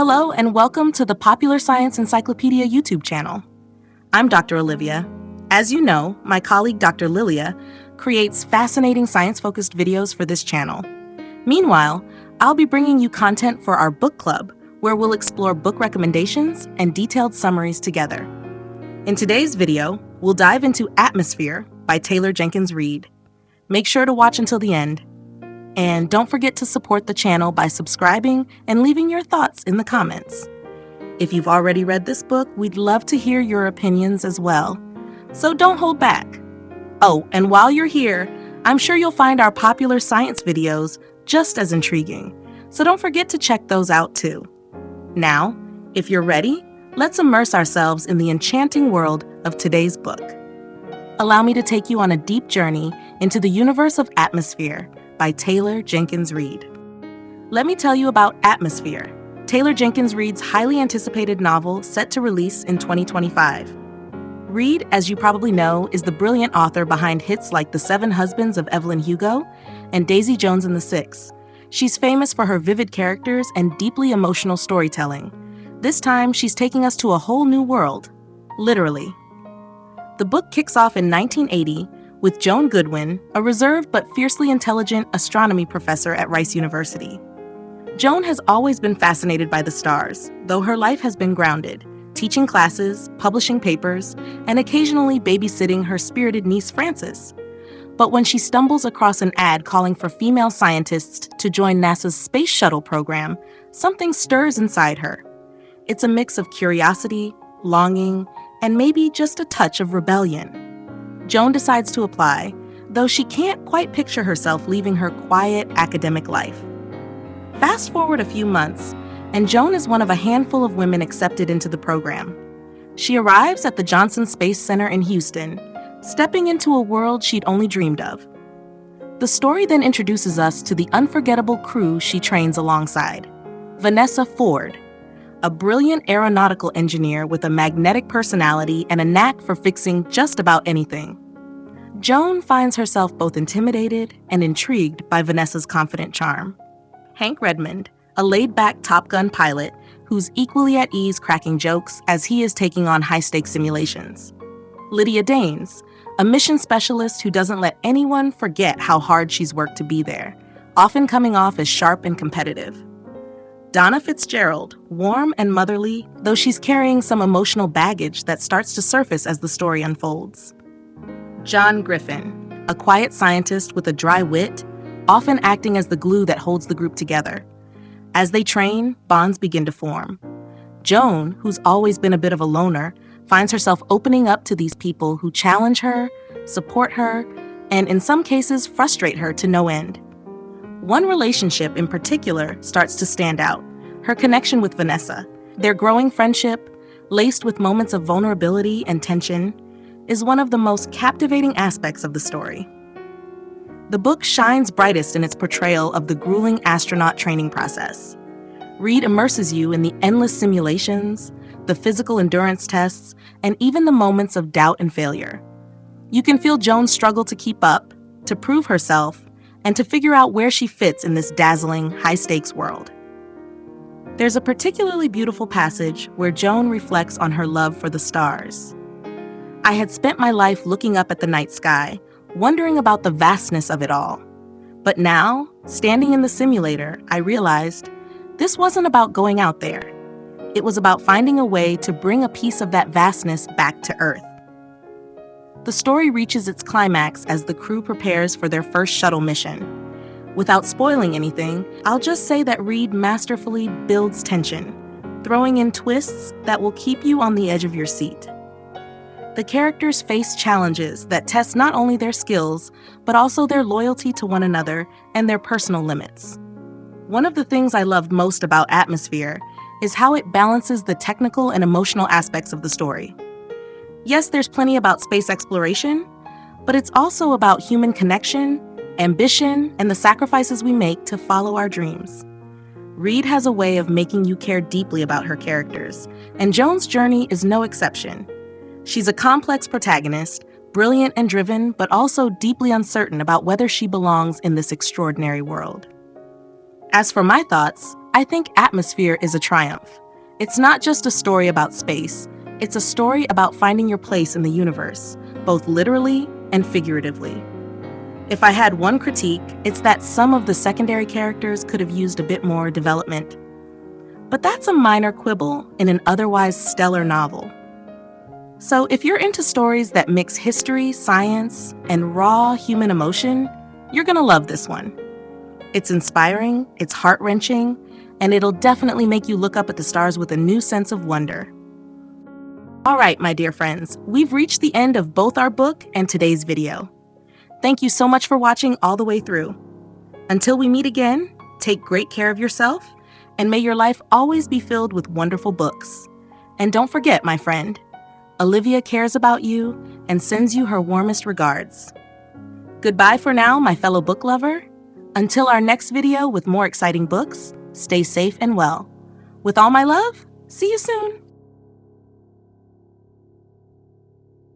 Hello and welcome to the Popular Science Encyclopedia YouTube channel. I'm Dr. Olivia. As you know, my colleague Dr. Lilia creates fascinating science-focused videos for this channel. Meanwhile, I'll be bringing you content for our book club, where we'll explore book recommendations and detailed summaries together. In today's video, we'll dive into Atmosphere by Taylor Jenkins Reid. Make sure to watch until the end. And don't forget to support the channel by subscribing and leaving your thoughts in the comments. If you've already read this book, we'd love to hear your opinions as well. So don't hold back. Oh, and while you're here, I'm sure you'll find our popular science videos just as intriguing. So don't forget to check those out too. Now, if you're ready, let's immerse ourselves in the enchanting world of today's book. Allow me to take you on a deep journey into the universe of Atmosphere by Taylor Jenkins Reid. Let me tell you about Atmosphere, Taylor Jenkins Reid's highly anticipated novel set to release in 2025. Reid, as you probably know, is the brilliant author behind hits like The Seven Husbands of Evelyn Hugo and Daisy Jones and the Six. She's famous for her vivid characters and deeply emotional storytelling. This time, she's taking us to a whole new world, literally. The book kicks off in 1980 with Joan Goodwin, a reserved but fiercely intelligent astronomy professor at Rice University. Joan has always been fascinated by the stars, though her life has been grounded, teaching classes, publishing papers, and occasionally babysitting her spirited niece Frances. But when she stumbles across an ad calling for female scientists to join NASA's space shuttle program, something stirs inside her. It's a mix of curiosity, longing, and maybe just a touch of rebellion. Joan decides to apply, though she can't quite picture herself leaving her quiet academic life. Fast forward a few months, and Joan is one of a handful of women accepted into the program. She arrives at the Johnson Space Center in Houston, stepping into a world she'd only dreamed of. The story then introduces us to the unforgettable crew she trains alongside. Vanessa Ford, a brilliant aeronautical engineer with a magnetic personality and a knack for fixing just about anything. Joan finds herself both intimidated and intrigued by Vanessa's confident charm. Hank Redmond, a laid-back Top Gun pilot who's equally at ease cracking jokes as he is taking on high-stakes simulations. Lydia Danes, a mission specialist who doesn't let anyone forget how hard she's worked to be there, often coming off as sharp and competitive. Donna Fitzgerald, warm and motherly, though she's carrying some emotional baggage that starts to surface as the story unfolds. John Griffin, a quiet scientist with a dry wit, often acting as the glue that holds the group together. As they train, bonds begin to form. Joan, who's always been a bit of a loner, finds herself opening up to these people who challenge her, support her, and in some cases frustrate her to no end. One relationship in particular starts to stand out, her connection with Vanessa. Their growing friendship, laced with moments of vulnerability and tension, is one of the most captivating aspects of the story. The book shines brightest in its portrayal of the grueling astronaut training process. Reid immerses you in the endless simulations, the physical endurance tests, and even the moments of doubt and failure. You can feel Joan's struggle to keep up, to prove herself, and to figure out where she fits in this dazzling, high-stakes world. There's a particularly beautiful passage where Joan reflects on her love for the stars. I had spent my life looking up at the night sky, wondering about the vastness of it all. But now, standing in the simulator, I realized this wasn't about going out there. It was about finding a way to bring a piece of that vastness back to Earth. The story reaches its climax as the crew prepares for their first shuttle mission. Without spoiling anything, I'll just say that Reid masterfully builds tension, throwing in twists that will keep you on the edge of your seat. The characters face challenges that test not only their skills, but also their loyalty to one another and their personal limits. One of the things I loved most about Atmosphere is how it balances the technical and emotional aspects of the story. Yes, there's plenty about space exploration, but it's also about human connection, ambition, and the sacrifices we make to follow our dreams. Reid has a way of making you care deeply about her characters, and Joan's journey is no exception. She's a complex protagonist, brilliant and driven, but also deeply uncertain about whether she belongs in this extraordinary world. As for my thoughts, I think Atmosphere is a triumph. It's not just a story about space, it's a story about finding your place in the universe, both literally and figuratively. If I had one critique, it's that some of the secondary characters could have used a bit more development. But that's a minor quibble in an otherwise stellar novel. So if you're into stories that mix history, science, and raw human emotion, you're gonna love this one. It's inspiring, it's heart-wrenching, and it'll definitely make you look up at the stars with a new sense of wonder. All right, my dear friends, we've reached the end of both our book and today's video. Thank you so much for watching all the way through. Until we meet again, take great care of yourself, and may your life always be filled with wonderful books. And don't forget, my friend, Olivia cares about you and sends you her warmest regards. Goodbye for now, my fellow book lover. Until our next video with more exciting books, stay safe and well. With all my love, see you soon.